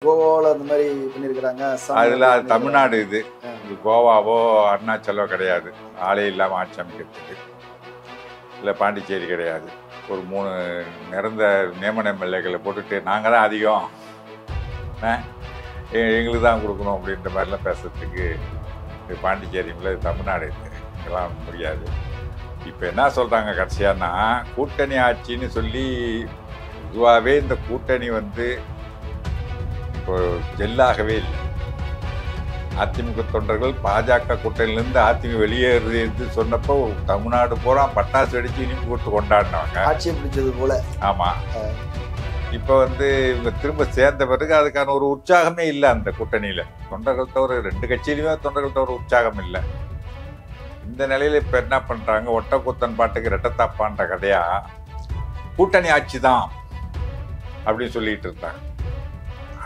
கோவாவில் அந்த மாதிரி பண்ணியிருக்கிறாங்க. அதில் அது தமிழ்நாடு. இது கோவாவோ அருணாச்சலோ கிடையாது. ஆளே இல்லாமல் ஆட்சி அமைக்கிறதுக்கு. இல்லை பாண்டிச்சேரி கிடையாது. ஒரு 3 நிறந்த நியமன எம்எல்ஏக்களை போட்டுட்டு நாங்கள் தான் அதிகம், எங்களுக்கு தான் கொடுக்கணும் அப்படின்ற மாதிரிலாம் பேசுறதுக்கு பாண்டிச்சேரியில் தமிழ்நாடு இருக்குது. இதெல்லாம் முடியாது. இப்போ என்ன சொல்கிறாங்க கடைசியானா, கூட்டணி ஆட்சின்னு சொல்லி பொதுவாகவே இந்த கூட்டணி இப்போ ஜெல்லாகவே இல்லை. அதிமுக தொண்டர்கள் பாஜக கூட்டணியிலேருந்து அதிமுக வெளியேறது சொன்னப்போ தமிழ்நாடு பூரா பட்டாசு வெடிச்சு இனிப்பு கொடுத்து கொண்டாடினவங்க, ஆட்சியை பிடிச்சது போல. ஆமாம். இப்போ இவங்க திரும்ப சேர்ந்த பிறகு அதுக்கான ஒரு உற்சாகமே இல்லை அந்த கூட்டணியில். தொண்டர்கள் தவிர 2 கட்சியிலுமே தொண்டர்கள் தவிர உற்சாகம் இல்லை. இந்த நிலையில் இப்போ என்ன பண்ணுறாங்க, ஒட்டக்கூத்தன் பாட்டுக்கு ரெட்டத்தாப்பான்ற கதையா கூட்டணி ஆட்சி தான் அப்படின்னு சொல்லிட்டு இருந்தாங்க.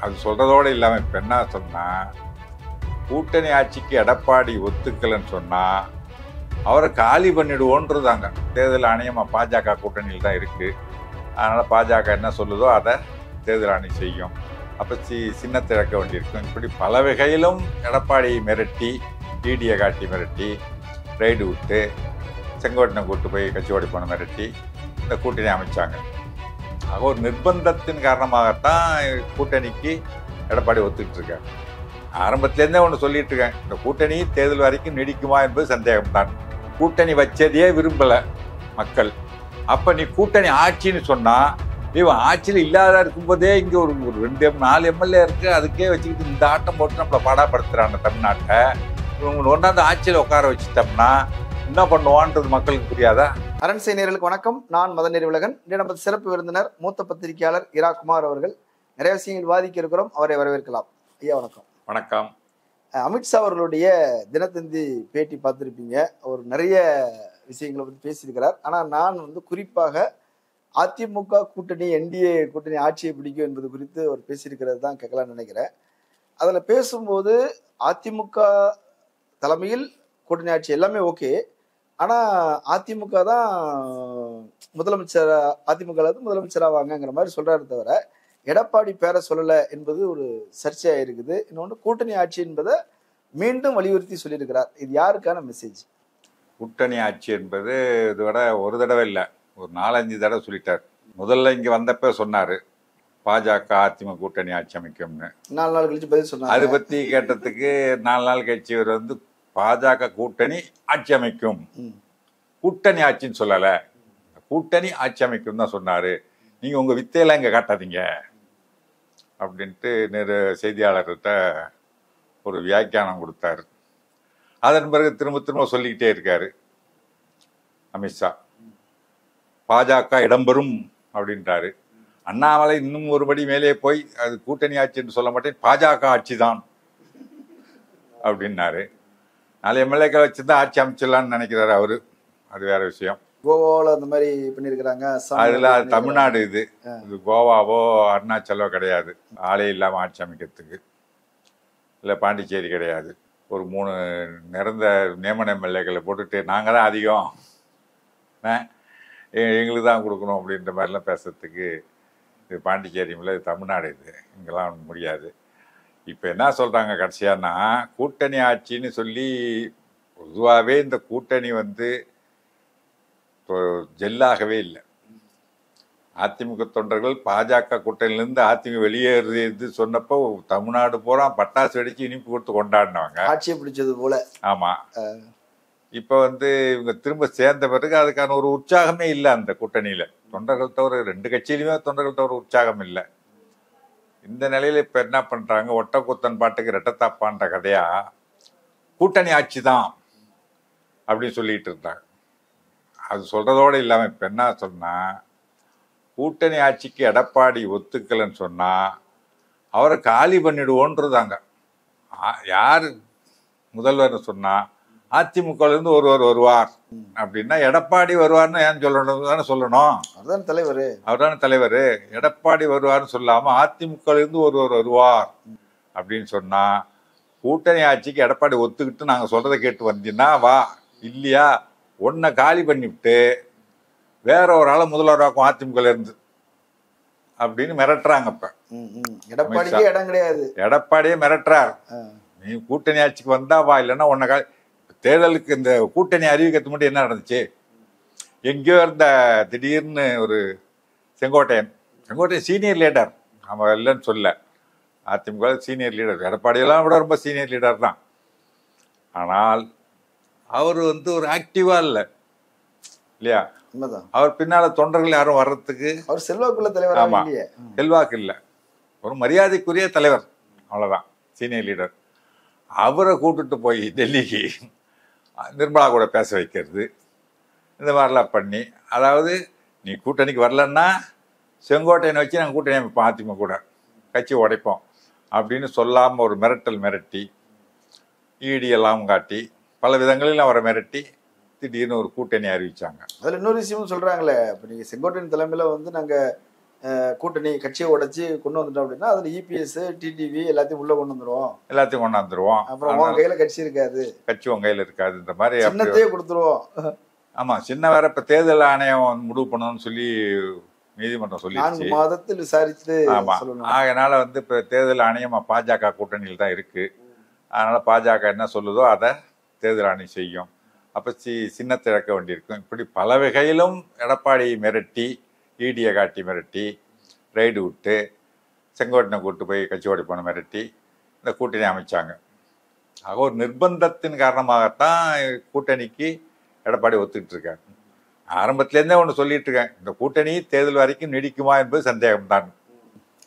அது சொல்கிறதோடு இல்லாமல் இப்போ என்ன சொன்னால், கூட்டணி ஆட்சிக்கு எடப்பாடி ஒத்துக்கலைன்னு சொன்னால் அவரை காலி பண்ணிடுவோன்றதாங்க. தேர்தல் ஆணையம் பாஜக கூட்டணியில் தான் இருக்குது. அதனால் பாஜக என்ன சொல்லுதோ அதை தேர்தல் ஆணையம் செய்யும். அப்போ சின்னத்தை இழக்க வேண்டியிருக்கும். இப்படி பல வகையிலும் எடப்பாடி மிரட்டி, டிடியை காட்டி மிரட்டி, ரைடு விட்டு செங்கோட்டனை கூட்டு போய் கட்சியோடி போன மிரட்டி இந்த கூட்டணி அமைச்சாங்க. ஆக ஒரு நிர்பந்தத்தின் காரணமாகத்தான் கூட்டணிக்கு எடப்பாடி ஒத்துக்கிட்டு இருக்காங்க. ஆரம்பத்திலேருந்தே ஒன்று சொல்லிட்டு இருக்கேன், இந்த கூட்டணி தேர்தல் வரைக்கும் நீடிக்குமா என்பது சந்தேகம்தான். கூட்டணி வச்சதையே விரும்பலை மக்கள். அப்போ நீ கூட்டணி ஆட்சின்னு சொன்னால், இவன் ஆட்சியில் இல்லாத இருக்கும்போதே இங்கே ஒரு 2-4 எம்எல்ஏ இருக்குது, அதுக்கே வச்சுக்கிட்டு இந்த ஆட்டம் போட்டு நம்மளை பாடாப்படுத்துகிறாங்க தமிழ்நாட்டை. இவங்க ஒன்றாந்து ஆட்சியில் உட்கார வச்சுட்டோம்னா என்ன பண்ணுவான்றது மக்களுக்கு புரியாதா? அரண்சை நேயர்களுக்கு வணக்கம். நான் மதன் நெறிவுலகன். இன்று நமது சிறப்பு விருந்தினர் மூத்த பத்திரிகையாளர் இரா குமார் அவர்கள். நிறைய விஷயங்கள் விவாதிக்க இருக்கிறோம், அவரை வரவேற்கலாம். ஐயா வணக்கம். வணக்கம். அமித்ஷா அவர்களுடைய தினத்தந்தி பேட்டி பார்த்துருப்பீங்க. அவர் நிறைய விஷயங்களை பற்றி பேசியிருக்கிறார். ஆனால் நான் குறிப்பாக அதிமுக கூட்டணி, என்டிஏ கூட்டணி ஆட்சியை பிடிக்கும் என்பது குறித்து அவர் பேசியிருக்கிறது தான் கேட்கலான்னு நினைக்கிறேன். அதில் பேசும்போது அதிமுக தலைமையில் கூட்டணி ஆட்சி எல்லாமே ஓகே, ஆனால் அதிமுக தான் முதலமைச்சர், அதிமுக முதலமைச்சராவாங்கிற மாதிரி சொல்றாரு தவிர எடப்பாடி பேரை சொல்லலை என்பது ஒரு சர்ச்சையாக இருக்குது. இன்னொன்று கூட்டணி ஆட்சி என்பதை மீண்டும் வலியுறுத்தி சொல்லியிருக்கிறார். இது யாருக்கான மெசேஜ்? கூட்டணி ஆட்சி என்பது இதோட ஒரு தடவை இல்லை, ஒரு 4-5 தடவை சொல்லிட்டார். முதல்ல இங்கே வந்தப்ப சொன்னார் பாஜக அதிமுக கூட்டணி ஆட்சி அமைக்கும்னு. 4 நாள் கழிச்சு பதில் சொன்னார். அதை பற்றி கேட்டதுக்கு 4 நாள் கழிச்சு இவர் பாஜக கூட்டணி ஆட்சி அமைக்கும், கூட்டணி ஆட்சின்னு சொல்லலை, கூட்டணி ஆட்சி அமைக்கும் தான் சொன்னார். நீங்கள் உங்கள் வித்தையெல்லாம் இங்கே காட்டாதீங்க அப்படின்ட்டு செய்தியாளர்கிட்ட ஒரு வியாக்கியானம் கொடுத்தாரு. அதன் பிறகு திரும்ப திரும்ப சொல்லிக்கிட்டே இருக்காரு அமித்ஷா. பாஜக இடம்பெறும் அப்படின்றாரு. அண்ணாமலை இன்னும் ஒருபடி மேலே போய் அது கூட்டணி ஆட்சி என்று சொல்ல மாட்டேன், பாஜக ஆட்சி தான் அப்படின்னாரு. 4 எம்எல்ஏக்கள் வச்சுதான் ஆட்சி அமைச்சிடலான்னு நினைக்கிறாரு அவரு. அது வேற விஷயம். கோவாவில் அந்த மாதிரி பண்ணியிருக்கிறாங்க. அதில் அது தமிழ்நாடு. இது கோவாவோ அருணாச்சலோ கிடையாது. ஆளே இல்லாமல் ஆட்சி அமைக்கிறதுக்கு. இல்லை பாண்டிச்சேரி கிடையாது. ஒரு 3 நிறந்த நியமன எம்எல்ஏக்களை போட்டுட்டு நாங்கள் தான் அதிகம், எங்களுக்கு தான் கொடுக்கணும் அப்படின்ற மாதிரிலாம் பேசுறதுக்கு பாண்டிச்சேரியில் தமிழ்நாடு. இது இங்கெல்லாம் முடியாது. இப்போ என்ன சொல்கிறாங்க கடைசியானா, கூட்டணி ஆட்சின்னு சொல்லி பொதுவாகவே இந்த கூட்டணி இப்போ ஜெல்லாகவே இல்லை. அதிமுக தொண்டர்கள் பாஜக கூட்டணியிலேருந்து அதிமுக வெளியேறது சொன்னப்போ தமிழ்நாடு பூரா பட்டாசு வெடிச்சு இனிப்பு கொடுத்து கொண்டாடினவங்க, ஆட்சியை பிடிச்சது போல. ஆமாம். இப்போ இவங்க திரும்ப சேர்ந்த பிறகு அதுக்கான ஒரு உற்சாகமே இல்லை அந்த கூட்டணியில். தொண்டர்கள் தவிர 2 கட்சியிலுமே தொண்டர்கள் தவிர உற்சாகம் இல்லை. இந்த நிலையில் இப்போ என்ன பண்ணுறாங்க, ஒட்டக்கூத்தன் பாட்டுக்கு ரெட்டத்தாப்பான்ற கதையா கூட்டணி ஆட்சி தான் அப்படின்னு சொல்லிட்டு இருந்தாங்க. அது சொல்கிறதோடு இல்லாமல் இப்போ என்ன சொன்னால், கூட்டணி ஆட்சிக்கு எடப்பாடி ஒத்துக்கலைன்னு சொன்னால் அவரை காலி பண்ணிடுவோன்றதாங்க. யார் முதல்வர்னு சொன்னால் அதிமுகலேருந்து ஒருவர் வருவார் அப்படின்னா எடப்பாடி வருவார்னு ஏன் சொல்லணும் தானே சொல்லணும். அவர்தான் தலைவர். அவர்தானே தலைவர். எடப்பாடி வருவார்னு சொல்லாமல் அதிமுகலேருந்து ஒருவர் வருவார் அப்படின்னு சொன்னால், கூட்டணி ஆட்சிக்கு எடப்பாடி ஒத்துக்கிட்டு நாங்கள் சொல்கிறத கேட்டு வந்தீங்கன்னா வா, இல்லையா ஒன்றை காலி பண்ணிவிட்டு வேற ஒரு ஆளை முதல்வராக்கும் அதிமுகலேருந்து. அப்படின்னு மிரட்டுறாங்க. இப்ப எடப்பாடிக்கே இடம் கிடையாது, எடப்பாடியே மிரட்டுறார். நீ கூட்டணி ஆட்சிக்கு வந்தா வா, இல்லைன்னா உன்னை தேர்தலுக்கு இந்த கூட்டணி அறிவிக்கிறது மட்டும் என்ன நடந்துச்சு? எங்கேயோ இருந்த திடீர்னு ஒரு செங்கோட்டையன் சீனியர் லீடர், அவன் இல்லைன்னு சொல்ல, அதிமுக சீனியர் லீடர், எடப்பாடியெல்லாம் விட ரொம்ப சீனியர் லீடர் தான். ஆனால் அவர் ஒரு ஆக்டிவா இல்லை இல்லையா? அவர் பின்னால தொண்டர்கள் யாரும் வர்றதுக்கு அவர் செல்வாக்குள்ள தலைவர். ஆமா, செல்வாக்கு இல்லை, ஒரு மரியாதைக்குரிய தலைவர், அவ்வளவுதான், சீனியர் லீடர். அவரை கூட்டுட்டு போய் டெல்லிக்கு நிர்மலா கூட பேச வைக்கிறது, இந்த மாதிரிலாம் பண்ணி, அதாவது நீ கூட்டணிக்கு வரலன்னா செங்கோட்டையனை வச்சு நாங்கள் கூட்டணி அமைப்போம், அதிமுக கூட கட்சி உடைப்போம் அப்படின்னு சொல்லாமல் ஒரு மிரட்டி ஈடி எல்லாம் காட்டி பல விதங்களில் அவரை மிரட்டி திடீர்னு ஒரு கூட்டணி அறிவிச்சாங்க. அதில் இன்னொரு விஷயமும் சொல்றாங்களே, இப்போ நீங்கள் செங்கோட்டையன் தலைமையில் நாங்கள் கூட்டணி கட்சியை உடைச்சி கொண்டு வந்துட்டோம் அப்படின்னா அதில் இபிஎஸ் டிடிவி எல்லாத்தையும் உள்ள கொண்டாந்துருவோம். அப்புறம் உங்க கையில கட்சி இருக்காது, உங்க கையில இருக்காது, இந்த மாதிரி சின்னத்தையே கொடுத்துருவோம். ஆமா, சின்ன வேற இப்ப தேர்தல் ஆணையம் முடிவு பண்ணணும்னு சொல்லி நீதிமன்றம் சொல்லி 4 மாதத்தில் விசாரிச்சு. ஆமா, அதனால இப்ப தேர்தல் ஆணையம் பாஜக கூட்டணியில் தான் இருக்கு. அதனால பாஜக என்ன சொல்லுதோ அதை தேர்தல் ஆணையம் செய்யும். அப்ப சின்னத்தை இழக்க வேண்டியிருக்கும். இப்படி பல வகையிலும் எடப்பாடி மிரட்டி, ஈடியை காட்டி மிரட்டி, ரைடு விட்டு, செங்கோட்டனை கூட்டு போய் கட்சி உடைப்போன மிரட்டி இந்த கூட்டணி அமைச்சாங்க. ஆக ஒரு நிர்பந்தத்தின் காரணமாகத்தான் கூட்டணிக்கு எடப்பாடி ஒத்துக்கிட்டு இருக்காரு. ஆரம்பத்திலேருந்தே ஒன்று சொல்லிட்டு இருக்கேன், இந்த கூட்டணி தேர்தல் வரைக்கும் நீடிக்குமா என்பது சந்தேகம்தான்.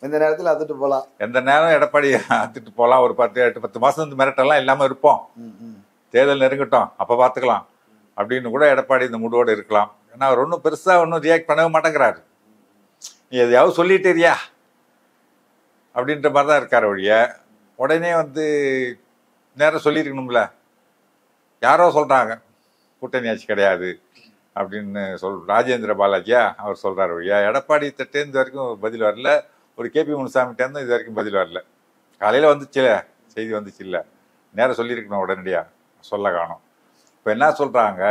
எந்த நேரத்தில் அத்துட்டு போகலாம், எந்த நேரம் எடப்பாடி அத்துட்டு போகலாம். ஒரு 10 மாசம் மிரட்டெல்லாம் இல்லாமல் இருப்போம், தேர்தல் நெருங்கட்டும் அப்போ பார்த்துக்கலாம் அப்படின்னு கூட எடப்பாடி இந்த முடிவோடு இருக்கலாம். ஏன்னா அவர் ஒன்றும் பெருசாக ஒன்றும் ரியாக்ட் பண்ணவே மாட்டேங்கிறாரு. நீ எதையாவது சொல்லிட்டேரியா அப்படின்ற மாதிரி தான் இருக்கார் ஒழிய, உடனே நேரம் சொல்லியிருக்கணும்ல. யாரோ சொல்கிறாங்க கூட்டணி ஆட்சி கிடையாது அப்படின்னு ராஜேந்திர பாலாஜியா அவர் சொல்கிறார் ஒழியா, எடப்பாடி தட்டேருந்து வரைக்கும் பதில் வரல. ஒரு கேபி முனுசாமிட்டேருந்து இது வரைக்கும் பதில் வரல. காலையில் வந்துச்சுல செய்தி வந்துச்சு, இல்லை நேரம் சொல்லியிருக்கணும், உடனடியாக சொல்ல காணும். இப்போ என்ன சொல்கிறாங்க,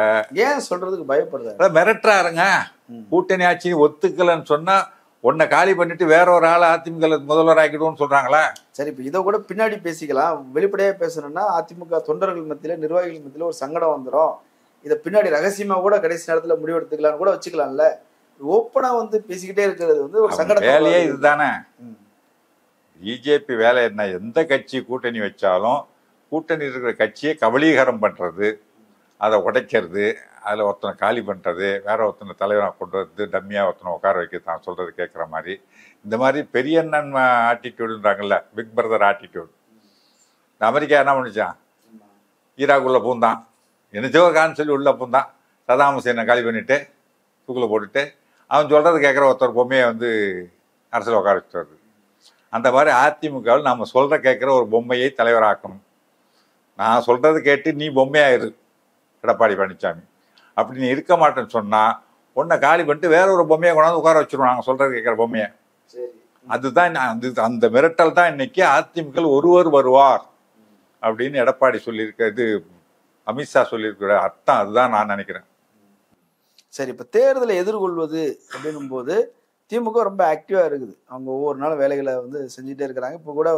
ஏன் சொல்கிறதுக்கு பயப்படுறாங்க, மிரட்டுறாருங்க. கூட்டணி ஆட்சி ஒத்துக்கலன்னு சொன்னால் உன்னை காலி பண்ணிட்டு வேற ஒரு ஆள் அதிமுக முதல்வர் ஆக்கிடுவோம்னு சொல்கிறாங்களா? சரி, இப்போ இதை கூட பின்னாடி பேசிக்கலாம். வெளிப்படையாக பேசணும்னா அதிமுக தொண்டர்கள் மத்தியில், நிர்வாகிகள் மத்தியில் ஒரு சங்கடம் வந்துடும். இதை பின்னாடி ரகசியமாக கூட கடைசி நேரத்தில் முடிவெடுத்துக்கலாம்னு கூட வச்சுக்கலாம்ல. ஓப்பனா பேசிக்கிட்டே இருக்கிறது ஒரு சங்கடம். வேலையே இதுதானே. பிஜேபி வேலை என்ன? எந்த கட்சி கூட்டணி வச்சாலும் கூட்டணி இருக்கிற கட்சியை கபலீகரம் பண்றது, அதை உடைக்கிறது, அதில் ஒருத்தனை காலி பண்ணுறது, வேற ஒருத்தனை தலைவராக கொண்டு வந்து டம்மியாக ஒருத்தனை உட்கார வைக்க தான் சொல்கிறது கேட்குற மாதிரி, இந்த மாதிரி பெரிய அண்ணன் ஆட்டிடியூடுன்றாங்கல்ல, பிக் பிரதர் ஆட்டிடியூட். இந்த அமெரிக்கா என்ன பண்ணிச்சான், ஈராக்குள்ளே பூந்தான், என்னச்சோ கான்னு சொல்லி உள்ளே பூந்தான், சதாம் ஹுசேனை காலி பண்ணிவிட்டு தூக்கில் போட்டுட்டு அவன் சொல்கிறது கேட்குற ஒருத்தர் பொம்மையை அரசியல் உட்கார வச்சுட்டு வருது. அந்த மாதிரி அதிமுகவில் நம்ம சொல்கிற கேட்குற ஒரு பொம்மையை தலைவராக்கணும். நான் சொல்கிறது கேட்டு நீ பொம்மையாயிரு எடப்பாடி பழனிசாமி, அப்படி நீ இருக்க மாட்டேன்னு சொன்னால் உன்னை காலி பண்ணிட்டு வேற ஒரு பொம்மையை கொண்டாந்து உட்கார வச்சிருவோம், நாங்கள் சொல்கிறது கேட்குற பொம்மையை. அதுதான் அந்த மிரட்டல் தான் இன்னைக்கு அதிமுக ஒருவர் வருவார் அப்படின்னு எடப்பாடி சொல்லியிருக்க, இது அமித்ஷா சொல்லியிருக்கிற அர்த்தம் அதுதான் நான் நினைக்கிறேன். சரி, இப்போ தேர்தலை எதிர்கொள்வது அப்படின்னும் போது திமுக ரொம்ப ஆக்டிவாக இருக்குது. அவங்க ஒவ்வொரு நாளும் வேலைகளை செஞ்சுட்டே இருக்கிறாங்க. இப்போ கூட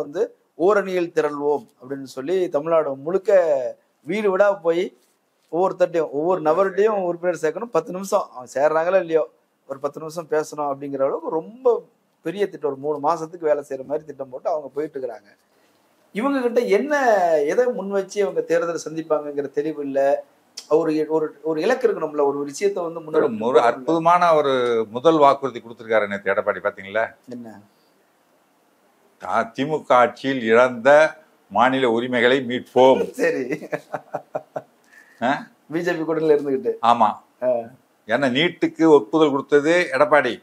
ஓரணியில் திரள்வோம் அப்படின்னு சொல்லி தமிழ்நாடு முழுக்க வீடு விடா போய் ஒவ்வொருத்தட்டையும் ஒவ்வொரு நபர்கிட்டையும் உறுப்பினர் சேர்க்கணும். 10 நிமிஷம் அவங்க சேர்றாங்களோ இல்லையோ ஒரு 10 நிமிஷம் பேசணும் அப்படிங்கிற அளவுக்கு ரொம்ப பெரிய திட்டம். ஒரு 3 மாசத்துக்கு வேலை செய்யற மாதிரி திட்டம் போட்டு அவங்க போயிட்டு இருக்கிறாங்க. இவங்க கிட்ட எதை முன் வச்சு அவங்க தேர்தலை சந்திப்பாங்கிற தெளிவு இல்லை. ஒரு ஒரு இலக்கு இருக்கணும்ல, ஒரு விஷயத்த ஒரு அற்புதமான ஒரு முதல் வாக்குறுதி கொடுத்திருக்காரு நேற்று எடப்பாடி. பாத்தீங்களா என்ன? திமுக ஆட்சியில் இழந்த மாநில உரிமைகளை மீட்போம். சரி, பிஜேபி கூட்டணியில இருந்துகிட்டு. ஆமா, ஏன்னா நீட்டுக்கு ஒப்புதல் கொடுத்தது எடப்பாடி,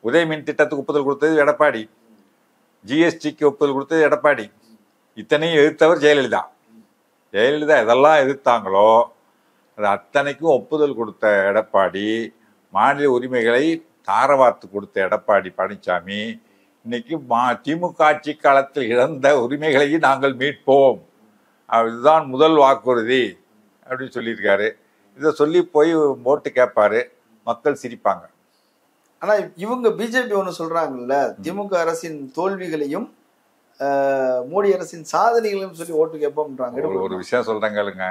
உதயமின் திட்டத்துக்கு ஒப்புதல் கொடுத்தது எடப்பாடி, ஜிஎஸ்டிக்கு ஒப்புதல் கொடுத்தது எடப்பாடி. இத்தனையும் எதிர்த்தவர் ஜெயலலிதா. ஜெயலலிதா எதெல்லாம் எதிர்த்தாங்களோ அது அத்தனைக்கும் ஒப்புதல் கொடுத்த எடப்பாடி, மாநில உரிமைகளை தாரவாத்து கொடுத்த எடப்பாடி பழனிசாமி இன்னைக்கு திமுக ஆட்சி காலத்தில் இழந்த உரிமைகளை நாங்கள் மீட்போம், இதுதான் முதல் வாக்குறுதி அப்படின்னு சொல்லியிருக்காரு. இதை சொல்லி போய் ஓட்டு கேட்பாரு, மக்கள் சிரிப்பாங்க. ஆனா இவங்க பிஜேபி ஒண்ணு சொல்றாங்கல்ல, திமுக அரசின் தோல்விகளையும் மோடி அரசின் சாதனைகளையும் சொல்லி ஓட்டு கேட்போம்ன்றாங்க. ஒரு விஷயம் சொல்றாங்களுங்க,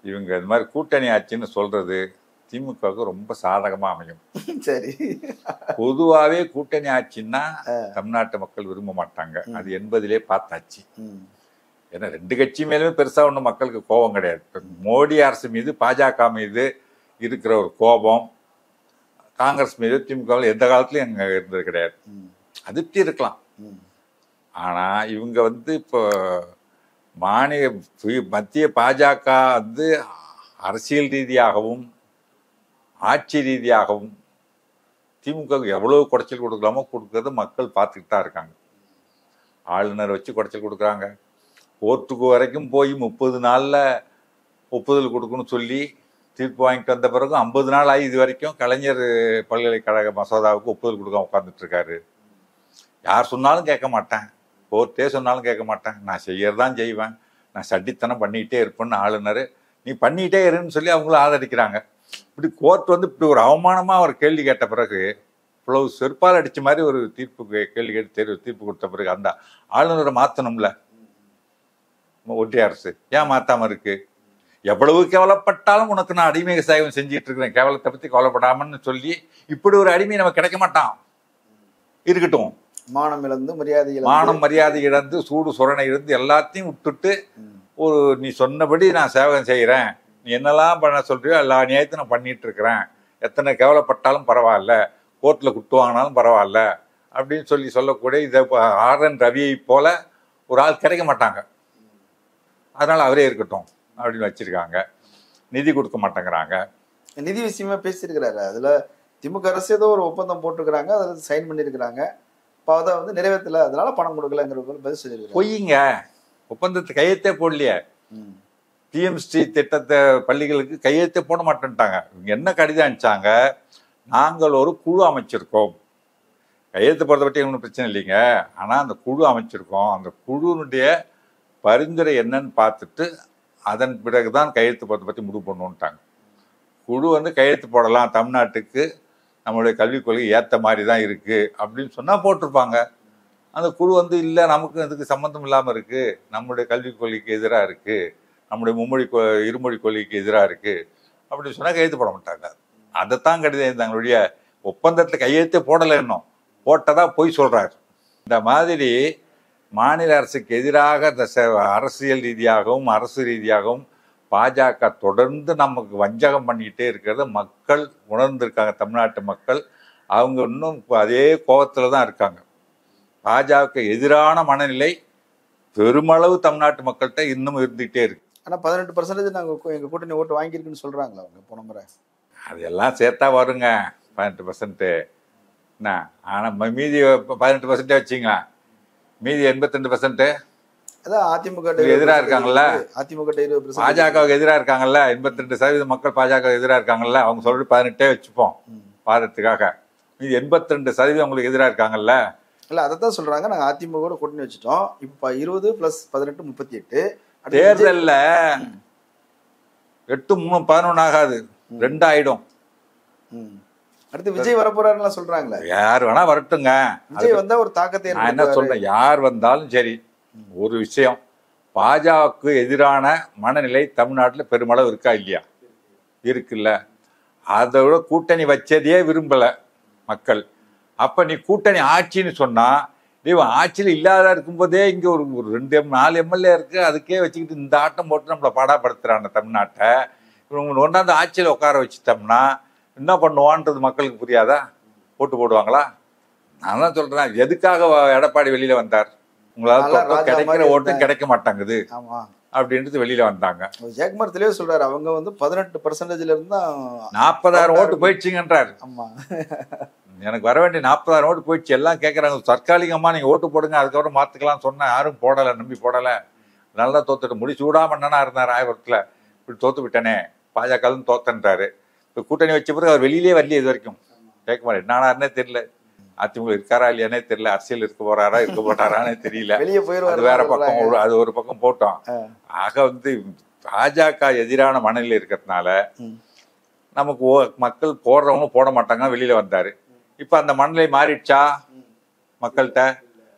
இவங்க இந்த மாதிரி கூட்டணி ஆட்சின்னு சொல்றது திமுகவுக்கு ரொம்ப சாதகமா அமையும். சரி, பொதுவாவே கூட்டணி ஆட்சின்னா தமிழ்நாட்டு மக்கள் விரும்ப மாட்டாங்க. அது 80லே பார்த்தாச்சு. ஏன்னா 2 கட்சி மேலுமே பெருசா ஒன்றும் மக்களுக்கு கோபம் கிடையாது. மோடி அரசு மீது பாஜக மீது இருக்கிற ஒரு கோபம் காங்கிரஸ் மீது திமுகவில் எந்த காலத்துலயும் அங்க இருந்தது கிடையாது. அதிருப்தி இருக்கலாம். ஆனா இவங்க வந்து இப்போ மத்திய பாஜக வந்து அரசியல் ரீதியாகவும் ஆட்சி ரீதியாகவும் திமுக எவ்வளவு குடைச்சல் கொடுக்கலாமோ கொடுக்கறது மக்கள் பார்த்துக்கிட்டு தான் இருக்காங்க. ஆளுநர் வச்சு குடைச்சல் கொடுக்குறாங்க. கோர்ட்டுக்கு வரைக்கும் போய் 30 நாள்ல ஒப்புதல் கொடுக்கணும்னு சொல்லி தீர்ப்பு வாங்கிட்டு வந்த பிறகு 50 நாள் ஆகி இது வரைக்கும் கலைஞர் பல்கலைக்கழக மசோதாவுக்கு ஒப்புதல் கொடுக்க உட்காந்துட்டு இருக்காரு. யார் சொன்னாலும் கேட்க மாட்டேன், கோர்ட்டே சொன்னாலும் கேட்க மாட்டேன், நான் செய்யறதான் செய்வேன், நான் சட்டித்தனம் பண்ணிக்கிட்டே இருப்பேன்னு ஆளுநர் நீ பண்ணிக்கிட்டே இருன்னு சொல்லி அவங்களும் ஆதரிக்கிறாங்க. இப்படி கோர்ட் வந்து இப்படி ஒரு அவமானமா ஒரு கேள்வி கேட்ட பிறகு இவ்வளவு செருப்பால் அடிச்ச மாதிரி ஒரு தீர்ப்பு கேள்வி கேட்டு தீர்ப்பு கொடுத்த பிறகு அந்த ஆளுநரை மாற்றணும்ல ஒன்றிய அரசு. ஏன் மாத்தாம இருக்கு? எவ்வளவு கேவலப்பட்டாலும் உனக்கு நான் அடிமை சாயம் செஞ்சுட்டு இருக்கிறேன், கேவலத்தை பத்தி கவலைப்படாமன்னு சொல்லி இப்படி ஒரு அடிமை நமக்கு கிடைக்க மாட்டான். இருக்கட்டும், மானம் இழந்து மரியாதை இழந்து சூடு சுரணை இருந்து எல்லாத்தையும் விட்டுட்டு ஒரு நீ சொன்னபடி நான் சேவகம் செய்யறேன், நீ என்னெல்லாம் பண்ண சொல்றியோ எல்லா நியாயத்தையும் நான் பண்ணிட்டு இருக்கிறேன், எத்தனை கேவலப்பட்டாலும் பரவாயில்ல, கோர்ட்ல குட்டு வாங்கினாலும் பரவாயில்ல அப்படின்னு சொல்லக்கூடிய இதை RN ரவியை போல ஒரு ஆள் கிடைக்க மாட்டாங்க. அதனால அவரே இருக்கட்டும் அப்படின்னு வச்சிருக்காங்க. நிதி கொடுக்க மாட்டேங்கிறாங்க. நிதி விஷயமா பேசியிருக்கிறாரு. அதுல திமுக அரசு ஏதோ ஒரு ஒப்பந்தம் போட்டிருக்கிறாங்க, அதில் சைன் பண்ணியிருக்கிறாங்க. இப்போ அதை வந்து நிறைவேற்றல, அதனால பணம் கொடுக்கலங்கிற பதில் சொல்லியிருக்காங்க. பொய்யுங்க, ஒப்பந்தத்தை கையெழுத்தே போடலையே. PMC திட்டத்தை பள்ளிகளுக்கு கையெழுத்தே போட மாட்டேன்ட்டாங்க. இவங்க என்ன கடிதம் அனுப்பிச்சாங்க, நாங்கள் ஒரு குழு அமைச்சிருக்கோம், கையெழுத்து போடுறத பற்றி ஒன்றும் பிரச்சனை இல்லைங்க, ஆனால் அந்த குழு அமைச்சிருக்கோம், அந்த குழுனுடைய பரிந்துரை என்னன்னு பார்த்துட்டு அதன் பிறகுதான் கையெழுத்து போடுறத பற்றி முடிவு பண்ணுவோன்ட்டாங்க. குழு வந்து கையெழுத்து போடலாம், தமிழ்நாட்டுக்கு நம்மளுடைய கல்விக் கொள்கை ஏற்ற மாதிரி தான் இருக்கு அப்படின்னு சொன்னா போட்டிருப்பாங்க. அந்த குழு வந்து இல்லை நமக்கு இதுக்கு சம்மந்தம் இல்லாமல் இருக்கு, நம்முடைய கல்விக் கொள்கைக்கு எதிராக இருக்கு, நம்முடைய இருமொழி கொள்கைக்கு எதிராக இருக்கு அப்படின்னு சொன்னா கையெழுத்து போட மாட்டாங்க. அதைத்தான் கடிதம் தங்களுடைய ஒப்பந்தத்தில் கையெழுத்தே போடலை, இன்னும் போட்டதா போய் சொல்றாரு. இந்த மாதிரி மாநில அரசுக்கு எதிராக அரசியல் ரீதியாகவும் அரசு ரீதியாகவும் பாஜக தொடர்ந்து நமக்கு வஞ்சகம் பண்ணிக்கிட்டே இருக்கிறத மக்கள் உணர்ந்திருக்காங்க. தமிழ்நாட்டு மக்கள் அவங்க இன்னும் அதே கோபத்துல தான் இருக்காங்க. பாஜக எதிரான மனநிலை பெருமளவு தமிழ்நாட்டு மக்கள்கிட்ட இன்னும் இருந்துகிட்டே இருக்கு. ஆனா 18% நாங்கள் எங்க கூட்டணி ஓட்டு வாங்கியிருக்குன்னு சொல்றாங்களா அவங்க போன முறை? அதெல்லாம் சேர்த்தா வருங்க 18%. என்ன ஆனா மீதி 18% வச்சுங்க, மீதி 82% அதான் அதிமுக எதிராக இருக்காங்கல்ல, அதிமுக 20%, பாஜகவுக்கு எதிராக இருக்காங்கல்ல, 82% மக்கள் பாஜக எதிராக இருக்காங்கல்ல, அவங்க சொல்லிட்டு 18 வச்சுப்போம் பாதத்துக்காக, மீதி 82% உங்களுக்கு எதிராக இருக்காங்கல்ல. இல்ல அதைத்தான் சொல்றாங்க, நாங்க அதிமுக கூட்டணி வச்சுட்டோம், இப்ப 20 + 18 38. தேர்தல்ல 8 3 11 ஆகாது, 2 ஆயிடும். அடுத்து விஜய் வரப்போறாருன்னு சொல்றாங்களே, யார் வேணா வரட்டுங்க, விஜய் வந்தா ஒரு தாக்கத்தை. நான் என்ன சொல்றேன், யார் வந்தாலும் சரி, ஒரு விஷயம், பாஜகவுக்கு எதிரான மனநிலை தமிழ்நாட்டில் பெருமளவு இருக்கா இல்லையா? இருக்குல்ல. அதோட கூட்டணி வச்சதையே விரும்பல மக்கள். அப்ப நீ கூட்டணி ஆட்சின்னு சொன்னா, இவன் ஆட்சியில் இல்லாத இருக்கும்போதே இங்க ஒரு 2-4 MLA இருக்கு, அதுக்கே வச்சுக்கிட்டு இந்த ஆட்டம் போட்டு நம்மளை பாடாப்படுத்துறாங்க தமிழ்நாட்டை. இவங்க ஒன்றாந்து ஆட்சியில் உட்கார வச்சுட்டோம்னா என்ன பண்ணுவான்றது மக்களுக்கு புரியாதா? ஓட்டு போடுவாங்களா? நான் தான் சொல்றேன், எதுக்காக எடப்பாடி வெளியில வந்தார்? உங்களால கிடைக்கிற ஓட்டும் கிடைக்க மாட்டாங்குது அப்படின்றது வெளியில வந்தாங்க. ஜெயக்குமார் தெளிவா சொல்றாரு, அவங்க வந்து 18% இருந்து 40,000 ஓட்டு போயிடுச்சுங்கன்றாரு. எனக்கு வர வேண்டிய 40,000 ஓட்டு போயிடுச்சு. எல்லாம் கேட்கறாங்க, தற்காலிகமா நீங்க ஓட்டு போடுங்க, அதுக்கப்புறம் மாத்துக்கலாம் சொன்னா யாரும் போடலை, நம்பி போடலை. நல்லா தோத்துட்டு முடிச்சூடா மன்னனா இருந்தார் ஆயிரத்துல, இப்படி தோத்து விட்டனே, பாஜக தோத்தன்றாரு. இப்ப கூட்டணி வச்ச பிறகு அவர் வெளியிலே வரலையே இது வரைக்கும். ஜெயக்குமார் என்னானாருன்னே தெரியல, அதிமுக இருக்காரா இல்லையானே தெரியல, அரசியல் இருக்க போறாரா இருக்க போட்டாரானே தெரியல. அது வேற பக்கம், அது ஒரு பக்கம் போட்டோம். ஆக வந்து பாஜக எதிரான மனநிலை இருக்கிறதுனால நமக்கு மக்கள் போடுறவங்க போட மாட்டாங்க, வெளியில வந்தாரு. இப்ப அந்த மனநிலை மாறிடுச்சா மக்கள்கிட்ட?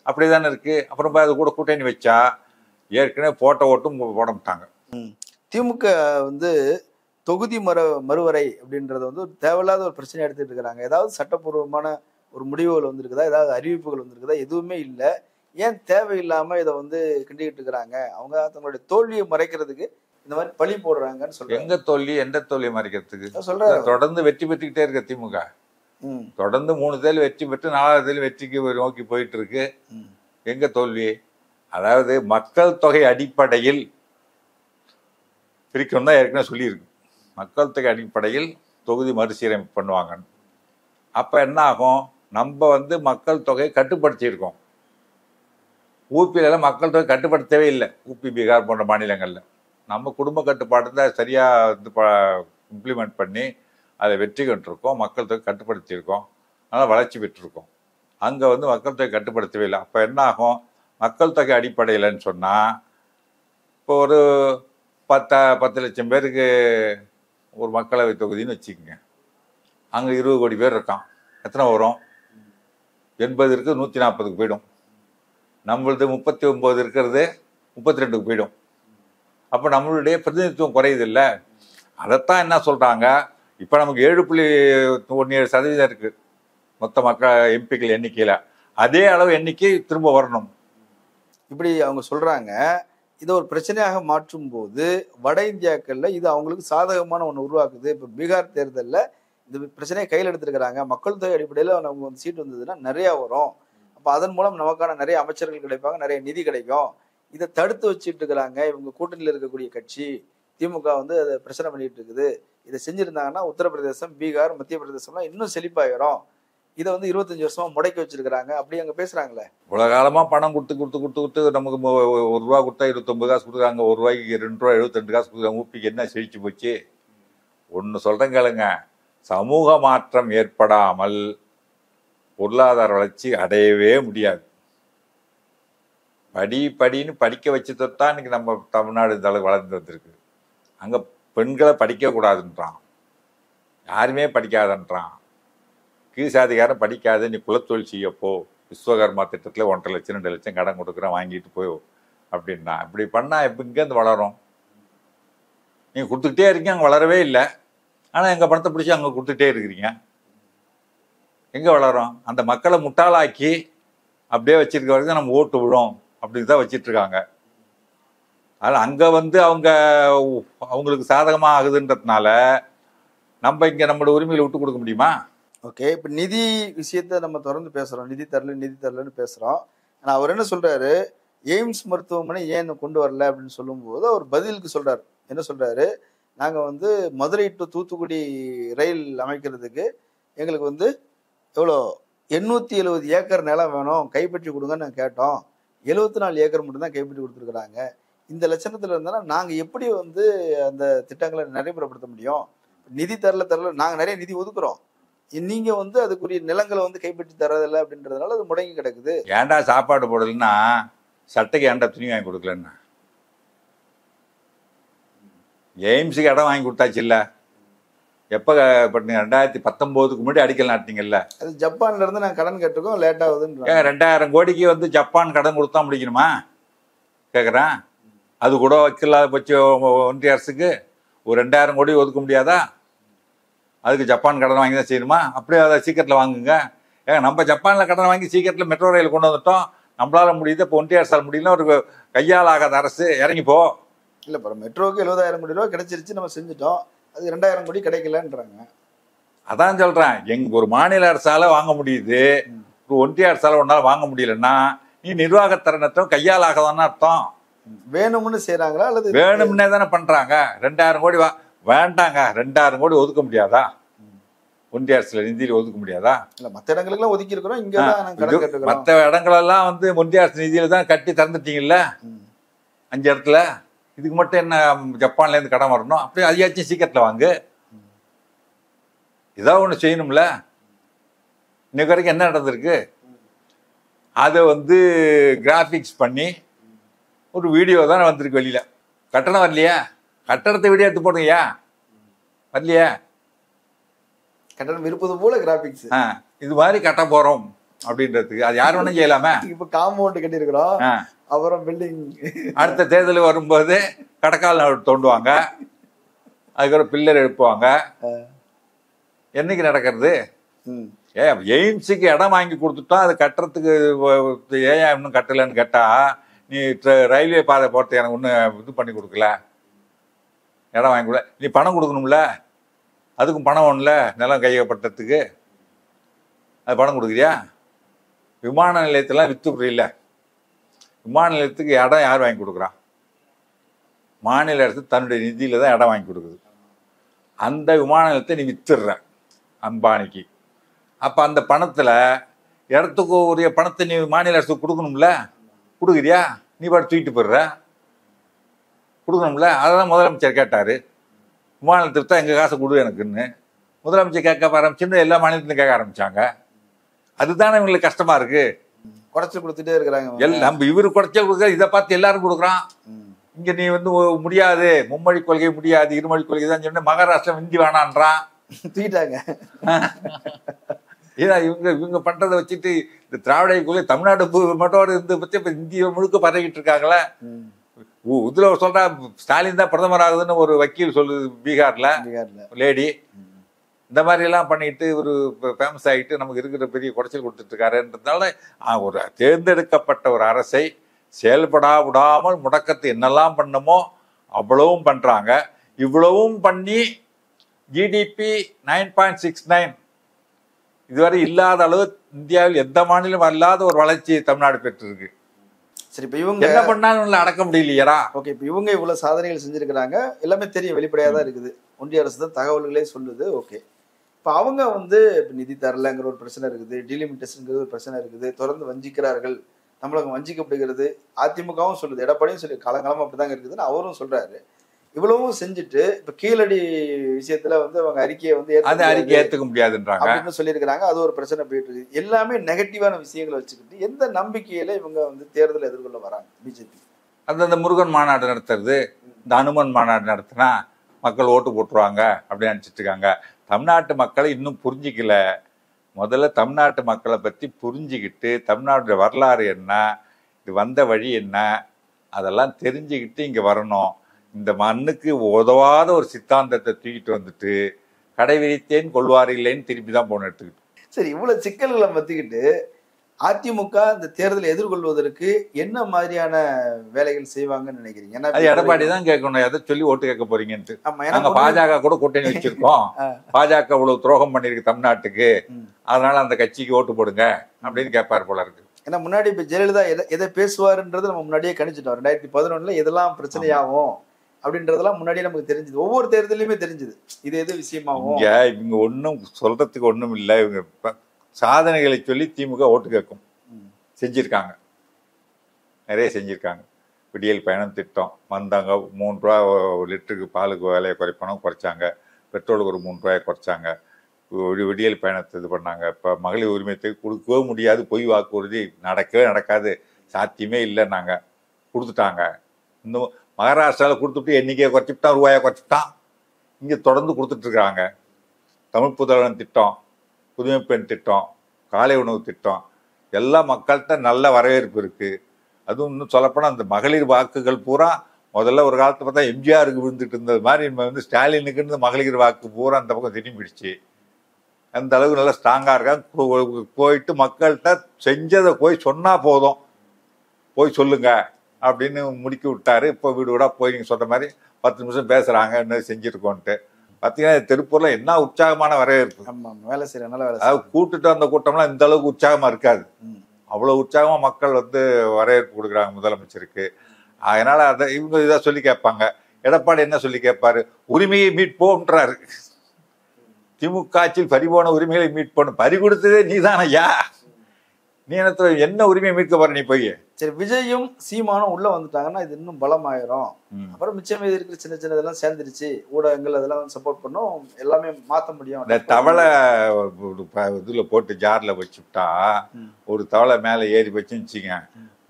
அப்படிதானே இருக்கு. அப்புறம் போய் அது கூட கூட்டணி வச்சா ஏற்கனவே போட்ட ஓட்டும் போட மாட்டாங்க. திமுக வந்து தொகுதி மறுவரை அப்படின்றத வந்து ஒரு தேவையில்லாத ஒரு பிரச்சனை எடுத்துட்டு இருக்கிறாங்க. ஏதாவது சட்டப்பூர்வமான ஒரு முடிவுகள் வந்திருக்குதா, ஏதாவது அறிவிப்புகள் வந்திருக்குதா? எதுவுமே இல்லை. ஏன் தேவையில்லாம இதை வந்து கிண்டிக்கிட்டு இருக்கிறாங்க? அவங்க தங்களுடைய தோல்வியை மறைக்கிறதுக்கு இந்த மாதிரி பழி போடுறாங்கன்னு சொல்றாங்க. எங்க தோல்வி, எந்த தோல்வியை மறைக்கிறதுக்கு? சொல்றாரு. தொடர்ந்து வெற்றி பெற்றுக்கிட்டே இருக்க திமுக. தொடர்ந்து 3 தேர்தல் வெற்றி பெற்று 4வது தேர்தல் வெற்றிக்கு நோக்கி போயிட்டு இருக்கு. எங்க தோல்வி? அதாவது மக்கள் தொகை அடிப்படையில் பிரிக்கணும் தான் ஏற்கனவே சொல்லியிருக்கு. மக்கள் தொகை அடிப்படையில் தொகுதி மறுசீரமைப்பு பண்ணுவாங்க. அப்ப என்ன ஆகும்? நம்ம வந்து மக்கள் தொகையை கட்டுப்படுத்தியிருக்கோம். ஊபியில மக்கள் தொகை கட்டுப்படுத்தவே இல்லை. ஊபி, பீகார் போன்ற மாநிலங்கள்ல நம்ம குடும்ப கட்டுப்பாடு தான் சரியா வந்து இம்ப்ளிமெண்ட் பண்ணி அதை வெற்றி கண்டிருக்கோம். மக்கள் தொகை கட்டுப்படுத்தியிருக்கோம். அதனால் வளர்ச்சி பெற்றிருக்கோம். அங்கே வந்து மக்கள் தொகை கட்டுப்படுத்தவே இல்லை. அப்போ என்ன ஆகும்? மக்கள் தொகை அடிப்படையில்னு சொன்னால் இப்போ ஒரு 10 லட்சம் பேருக்கு ஒரு மக்களவை தொகுதின்னு வச்சுக்கோங்க. அங்கே 20 கோடி பேர் இருக்கான். எத்தனை வரும்? 80 இருக்குது, 140க்கு போயிடும். நம்மளது 39 இருக்கிறது 32க்கு போயிடும். அப்போ நம்மளுடைய பிரதிநிதித்துவம் குறையுது இல்லை? அதைத்தான் என்ன சொல்கிறாங்க, இப்போ நமக்கு 7.17% இருக்கு மொத்த மக்கள் எம்பிக்கள் எண்ணிக்கையில். அதே அளவு எண்ணிக்கை திரும்ப வரணும். இப்படி அவங்க சொல்றாங்க. இதை ஒரு பிரச்சனையாக மாற்றும் போது வட இந்தியாக்கள்ல இது அவங்களுக்கு சாதகமான ஒன்று உருவாக்குது. இப்போ பீகார் தேர்தலில் இந்த பிரச்சனையை கையில் எடுத்திருக்கிறாங்க. மக்கள் தொகை அடிப்படையில் நமக்கு வந்து சீட் வந்ததுன்னா நிறையா வரும். அப்போ அதன் மூலம் நமக்கான நிறைய அமைச்சர்கள் கிடைப்பாங்க, நிறைய நிதி கிடைக்கும். இதை தடுத்து வச்சுட்டு இருக்கிறாங்க இவங்க கூட்டணியில் இருக்கக்கூடிய கட்சி. திமுக வந்து அதை பிரச்சனை பண்ணிட்டு இருக்குது. இதை செஞ்சிருந்தாங்கன்னா உத்தரப்பிரதேசம், பீகார், மத்திய பிரதேசம்லாம் இன்னும் செழிப்பாயிரும். இதை வந்து 25 வருஷமா முடக்கி வச்சிருக்கிறாங்க. அப்படி அங்க பேசுறாங்களே. இவ்வளவு காலமா பணம் கொடுத்து நமக்கு 1 ரூபா கொடுத்தா 29 காசு கொடுக்குறாங்க. 1 ரூபாய்க்கு 2 ரூபா 72 காசு கொடுக்குறாங்க. ஊப்பிக்கு என்ன செழிச்சு போச்சு? ஒன்று சொல்றேன் கேளுங்க, சமூக மாற்றம் ஏற்படாமல் பொருளாதார வளர்ச்சி அடையவே முடியாது. படின்னு படிக்க வச்சுதான் இன்னைக்கு நம்ம தமிழ்நாடு இந்த அளவுக்கு வளர்ந்து வந்திருக்கு. அங்க பெண்களை படிக்க கூடாதுன்றான், யாருமே படிக்காதன்றான். கீழ்சாதிகாரம் படிக்காது, நீ குலத்தொழில் செய்யப்போ, விஸ்வகர்மா திட்டத்தில் 1.5 லட்சம் 2 லட்சம் கடன் கொடுக்குறேன், வாங்கிட்டு போய் அப்படின்னா இப்படி பண்ணா இப்போ இங்கேருந்து வளரும்? நீங்கள் கொடுத்துக்கிட்டே இருக்கீங்க, அங்கே வளரவே இல்லை. ஆனால் எங்கள் பணத்தை பிடிச்சி அங்கே கொடுத்துட்டே இருக்கிறீங்க, எங்கே வளரும்? அந்த மக்களை முட்டாளாக்கி அப்படியே வச்சிருக்க வரைக்கும் நம்ம ஓட்டு விடும் அப்படி தான் வச்சிட்டு இருக்காங்க. அதனால் அங்கே வந்து அவங்களுக்கு சாதகமாக ஆகுதுன்றதுனால நம்ம இங்கே நம்மளோட உரிமைகளை விட்டு கொடுக்க முடியுமா? ஓகே, இப்போ நிதி விஷயத்த நம்ம தொடர்ந்து பேசுகிறோம். நிதி தரலன்னு பேசுகிறோம். ஆனால் அவர் என்ன சொல்கிறாரு, எய்ம்ஸ் மருத்துவமனை ஏன் கொண்டு வரல அப்படின்னு சொல்லும்போது அவர் பதிலுக்கு சொல்கிறார். என்ன சொல்கிறாரு, நாங்கள் வந்து மதுரை டு தூத்துக்குடி ரயில் அமைக்கிறதுக்கு எங்களுக்கு வந்து எவ்வளோ 870 ஏக்கர் நிலம் வேணும், கைப்பற்றி கொடுங்கன்னு நாங்கள் கேட்டோம். 74 ஏக்கர் மட்டும்தான் கைப்பற்றி கொடுத்துருக்குறாங்க. இந்த லட்சணத்தில் இருந்தாலும் நாங்கள் எப்படி வந்து அந்த திட்டங்களை நடைமுறைப்படுத்த முடியும்? நிதி தரல நாங்கள் நிறைய நிதி ஒதுக்குறோம், நீங்க வந்து அதுக்குரிய நிலங்களை வந்து கைப்பற்றி தரதில்லை அப்படின்றதுனால அது முடங்கி கிடக்குது. ஏன்டா சாப்பாடு போடலன்னா சட்டைக்கு ஏன்டா துணி வாங்கி கொடுக்கலன்னா? எய்ம்ஸுக்கு இடம் வாங்கி கொடுத்தாச்சு இல்லை? எப்போ பண்ணீங்க? 2019க்கு முன்னாடி அடிக்கல் நாட்டினீங்கல்ல. அது ஜப்பான்ல இருந்து நாங்கள் கடன் கேட்டிருக்கோம், லேட் ஆகுதுன்னு. 2000 கோடிக்கு வந்து ஜப்பான் கடன் கொடுத்தா முடிக்கணுமா கேட்குறேன். அது கூட வைக்கல வச்சு ஒன்றிய அரசுக்கு ஒரு 2000 கோடி ஒதுக்க முடியாதா? அதுக்கு ஜப்பான் கடன் வாங்கி தான் செய்யணுமா? அப்படியே அதை சீக்கிரத்தில் வாங்குங்க. நம்ம ஜப்பானில் கடன் வாங்கி சீக்கிரத்தில் மெட்ரோ ரயில் கொண்டு வந்துட்டோம், நம்மளால முடியுது. இப்போ ஒன்றிய அரசால் முடியல, ஒரு கையால் ஆகாத அரசு இறங்கிப்போ. இல்லை, இப்போ மெட்ரோவுக்கு 70,000 கோடி ரூபா கிடைச்சிருச்சு, நம்ம செஞ்சுட்டோம். அது 2000 கோடி கிடைக்கலன்றாங்க. அதான் சொல்கிறேன், ஒரு மாநில அரசால் வாங்க முடியுது, ஒரு ஒன்றிய அரசால் ஒன்றால் வாங்க முடியலன்னா நீ நிர்வாகத்திறனத்தும் கையால் ஆகாதான்னு அர்த்தம். வேணும்னு செய்கிறாங்களா அல்லது வேணும்னே தானே பண்ணுறாங்க? 2000 கோடி வேண்டாங்க, 2000 கோடி ஒதுக்க முடியாதா? ஒன்றிய அரசுல நிதியில் ஒதுக்க முடியாதா? இல்ல, மற்ற இடங்களுக்குலாம் ஒதுக்கி இருக்கிறோம், இங்க தான் கடன் கேட்டுக்கிறோம். மற்ற இடங்களெல்லாம் வந்து ஒன்றிய அரசு நிதியில தான் கட்டி திறந்துட்டீங்கல்ல 5 இடத்துல. இதுக்கு மட்டும் என்ன ஜப்பான்ல இருந்து கடன் வரணும்? அப்படியே அதிகாச்சும் சீக்கிரத்தில் வாங்கு. இதான் ஒன்று செய்யணும்ல. இன்னைக்கு வரைக்கும் என்ன நடந்திருக்கு? அதை வந்து கிராஃபிக்ஸ் பண்ணி ஒரு வீடியோ தானே வந்திருக்கு வெளியில. கட்டணம் வரலையா? கட்டணத்தை வீடியோ எடுத்து போடுங்கய்யா, வரலையா? கட்டணம் இருப்பது போல கிராபிக்ஸ். இது மாதிரி கட்ட போறோம் அப்படின்றதுக்கு அது யார் வேணா செய்யலாமே. இப்ப காம்பவுண்ட் கட்டி இருக்கிறோம், அப்புறம் பில்டிங் அடுத்த தேர்தல் வரும்போது கடக்கால் தோண்டுவாங்க, அதுக்கப்புறம் பில்லர் எழுப்புவாங்க. என்னைக்கு நடக்கிறது? எய்ம்ஸுக்கு இடம் வாங்கி கொடுத்துட்டோம், அது கட்டுறதுக்கு ஏன் இன்னும் கட்டலைன்னு கேட்டா, நீ ரயில்வே பாதை போட்டு எனக்கு ஒன்றும் இது பண்ணி கொடுக்கல, இடம் வாங்கி கொடு, நீ பணம் கொடுக்கணும்ல, அதுக்கும் பணம் ஒன்றுல நிலம் கையகப்பட்டதுக்கு அது பணம் கொடுக்குறியா? விமான நிலையத்தெல்லாம் விற்று புரியல, விமான நிலையத்துக்கு இடம் யார் வாங்கி கொடுக்குறான்? மாநில அரசு தன்னுடைய நிதியில தான் இடம் வாங்கி கொடுக்குது. அந்த விமான நிலையத்தை நீ வித்துடுற அம்பானிக்கு. அப்ப அந்த பணத்துல இடத்துக்கு உரிய பணத்தை நீ மாநில அரசுக்கு கொடுக்கணும்ல, கொடுக்குறியா? நீ பாட்டு தூக்கிட்டு போயிடுற, கொடுக்கணும்ல. அதான் முதலமைச்சர் கேட்டாரு, விமான நிலையத்தை எங்க காசை கொடு எனக்குன்னு. முதலமைச்சர் கேட்க ஆரம்பிச்சுன்னு எல்லா மாநிலத்திலும் கேட்க ஆரம்பிச்சாங்க. அதுதானே இவங்களுக்கு கஷ்டமா இருக்கு. குறைச்சல் கொடுத்துட்டே இருக்கிறாங்க. நம்ம இவரு குறைச்சல் கொடுக்குற, இதை பார்த்து எல்லாரும் கொடுக்குறான். இங்க நீ வந்து முடியாது, மும்மொழி கொள்கை முடியாது, இருமொழி கொள்கை தான் சொன்ன, மகாராஷ்டிரா ஹிந்தி வேணான்றான், தூக்கிட்டாங்க. ஏன்னா இவங்க பண்றதை வச்சுட்டு இந்த திராவிட கொள்கை தமிழ்நாடு மட்டும் இருந்து பத்தி இப்ப இந்திய முழுக்க பரவிக்கிட்டு இருக்காங்களே. இதுல சொல்றா ஸ்டாலின் தான் பிரதமர் ஆகுதுன்னு ஒரு வக்கீல் சொல்லுது பீகார்ல லேடி. இந்த மாதிரி எல்லாம் பண்ணிட்டு ஒரு ஃபேமஸ் ஆகிட்டு நமக்கு இருக்கிற பெரிய குறைச்சல் கொடுத்துட்டு இருக்காருன்றதுனால ஒரு தேர்ந்தெடுக்கப்பட்ட ஒரு அரசை செயல்படா விடாமல் முடக்கத்தை என்னெல்லாம் பண்ணுமோ அவ்வளவும் பண்றாங்க. இவ்வளவும் பண்ணி ஜிடிபி 9.69 இதுவரை இல்லாத அளவு இந்தியாவில் எந்த மாநிலம் அல்லாத ஒரு வளர்ச்சியை தமிழ்நாடு பெற்றிருக்கு. சரி, இப்ப இவங்க என்ன பண்ணாலும் அடக்க முடியலையா? ஓகே, இப்ப இவங்க இவ்வளவு சாதனைகள் செஞ்சிருக்கிறாங்க, எல்லாமே தெரியும், வெளிப்படையா தான் இருக்குது, ஒன்றிய அரசு தான் தகவல்களே சொல்லுது. ஓகே, இப்ப அவங்க வந்து நிதி தரலங்கிற ஒரு பிரச்சனை இருக்குது, டிலிமிட்டேஷன்ங்கிற ஒரு பிரச்சனை இருக்குது, தொடர்ந்து வஞ்சிக்கிறார்கள், தமிழகம் வஞ்சிக்கப்படுகிறது, அதிமுகவும் சொல்லுது, எடப்பாடியும் சொல்லி காலங்காலமா அப்படிதாங்க இருக்குதுன்னு அவரும் சொல்றாரு. இவ்வளவும் செஞ்சுட்டு இப்ப கீழடி விஷயத்துல வந்து அவங்க அறிக்கையை வந்து ஏத்துக்க முடியாதுன்றாங்க அப்படின்னு சொல்லியிருக்கிறாங்க. அது ஒரு பிரச்சனை போயிட்டு இருக்கு. எல்லாமே நெகட்டிவான விஷயங்களை வச்சுக்கிட்டு எந்த நம்பிக்கையில இவங்க வந்து தேர்தலை எதிர்கொள்ள வராங்க பிஜேபி? அந்த முருகன் மாநாடு நடத்துறது, இந்த அனுமன் மாநாடு நடத்தினா மக்கள் ஓட்டு போட்டுருவாங்க அப்படின்னு நினைச்சிட்டு இருக்காங்க. தமிழ்நாட்டு மக்களை இன்னும் புரிஞ்சிக்கல. முதல்ல தமிழ்நாட்டு மக்களை பத்தி புரிஞ்சுக்கிட்டு தமிழ்நாட்டுடைய வரலாறு என்ன, இது வந்த வழி என்ன, அதெல்லாம் தெரிஞ்சுக்கிட்டு இங்க வரணும். இந்த மண்ணுக்கு உதவாத ஒரு சித்தாந்தத்தை தூக்கிட்டு வந்துட்டு கடை விரித்தேன் கொள்வார் இல்லைன்னு திருப்பி தான் போன எடுத்துக்கிட்டு. சரி, இவ்வளவு சிக்கல்களை மத்திக்கிட்டு அதிமுக இந்த தேர்தலை எதிர்கொள்வதற்கு என்ன மாதிரியான வேலைகள் செய்வாங்கன்னு நினைக்கிறீங்க? அது எடப்பாடி தான் கேட்கணும், எதை சொல்லி ஓட்டு கேட்க போறீங்கன்ட்டு. நாங்க பாஜக கூட கூட்டணி வச்சிருக்கோம், பாஜக இவ்வளவு துரோகம் பண்ணிருக்கு தமிழ்நாட்டுக்கு, அதனால அந்த கட்சிக்கு ஓட்டு போடுங்க அப்படின்னு கேட்பாரு போல இருக்கு. ஏன்னா முன்னாடி இப்ப ஜெயலலிதா எதை பேசுவாருன்றது நம்ம முன்னாடியே கணிச்சிட்டோம். 2011 எதெல்லாம் பிரச்சனையாகும் அப்படின்றதெல்லாம் முன்னாடியே நமக்கு தெரிஞ்சது, ஒவ்வொரு தேர்தலையுமே தெரிஞ்சது இது எது விஷயமாகும். இவங்க ஒன்றும் சொல்றதுக்கு ஒண்ணும் இல்லை. இவங்க சாதனைகளை சொல்லி திமுக ஓட்டு கேட்கும். செஞ்சிருக்காங்க, நிறைய செஞ்சிருக்காங்க. விடியல் பயணம் திட்டம் வந்தாங்க, 3 ரூபா லிட்டருக்கு பாலுக்கு விலையை குறைச்சாங்க, பெட்ரோலுக்கு ஒரு 3 ரூபாயை குறைச்சாங்க, விடியல் பயணத்தை இது பண்ணாங்க. இப்போ மகளிர் உரிமையத்தை கொடுக்கவே முடியாது, பொய் வாக்குறுதி நடக்கவே நடக்காது, சாத்தியமே இல்லைன்னாங்க, கொடுத்துட்டாங்க. இன்னும் மகாராஷ்டிராவில் கொடுத்துட்டு எண்ணிக்கையை குறைச்சிட்டான், ரூபாயை குறைச்சிட்டான். இங்கே தொடர்ந்து கொடுத்துட்டு இருக்காங்க. தமிழ் புதல்வன் திட்டம், புதுமை பெண் திட்டம், காலை உணவு திட்டம், எல்லா மக்கள்கிட்ட நல்ல வரவேற்பு இருக்கு. அதுவும் இன்னும் சொல்லப்போனால் அந்த மகளிர் வாக்குகள் பூரா முதல்ல ஒரு காலத்தை பார்த்தா எம்ஜிஆருக்கு விழுந்துட்டு இருந்தது மாதிரி நம்ம வந்து ஸ்டாலினுக்குன்னு மகளிர் வாக்கு பூரா அந்த பக்கம் திரும்பிடுச்சு. அந்த அளவுக்கு நல்லா ஸ்ட்ராங்காக இருக்காங்க. போயிட்டு மக்கள்கிட்ட செஞ்சதை போய் சொன்னால் போதும், போய் சொல்லுங்க அப்படின்னு முடிக்கி விட்டாரு. இப்போ வீடு வீடா போய் நீங்கள் சொல்ற மாதிரி 10 நிமிஷம் பேசுறாங்க, என்ன செஞ்சிருக்கோன்ட்டு. பார்த்தீங்கன்னா திருப்பூர்ல என்ன உற்சாகமான வரவேற்பு. வேலை செய்யற நல்ல வேலை. அதாவது கூட்டுட்டு வந்த கூட்டம்லாம் இந்த அளவுக்கு உற்சாகமா இருக்காது. அவ்வளவு உற்சாகமா மக்கள் வந்து வரவேற்பு கொடுக்குறாங்க முதலமைச்சருக்கு. அதனால அதை இவங்க இதை சொல்லி கேட்பாங்க. எடப்பாடி என்ன சொல்லி கேட்பாரு? உரிமையை மீட்போம்ன்றாரு. திமுக ஆட்சியில் பறிபோன உரிமைகளை மீட்போம். பறி கொடுத்ததே நீதான் ஐயா, நீ என்ன உரிமையை மீட்க போற நீ போய்? சரி, விஜயும் சீமானும் உள்ள வந்துட்டாங்கன்னா இது இன்னும் பலமாயிரும். அப்புறம் மிச்சம் மீது இருக்கிற சின்ன சின்ன இதெல்லாம் சேர்ந்துருச்சு, ஊடகங்கள் அதெல்லாம் சப்போர்ட் பண்ணும், எல்லாமே மாத்த முடியும். இந்த தவளை இதுல போட்டு ஜார்ல வச்சுட்டா ஒரு தவளை மேல ஏறி வச்சுங்க,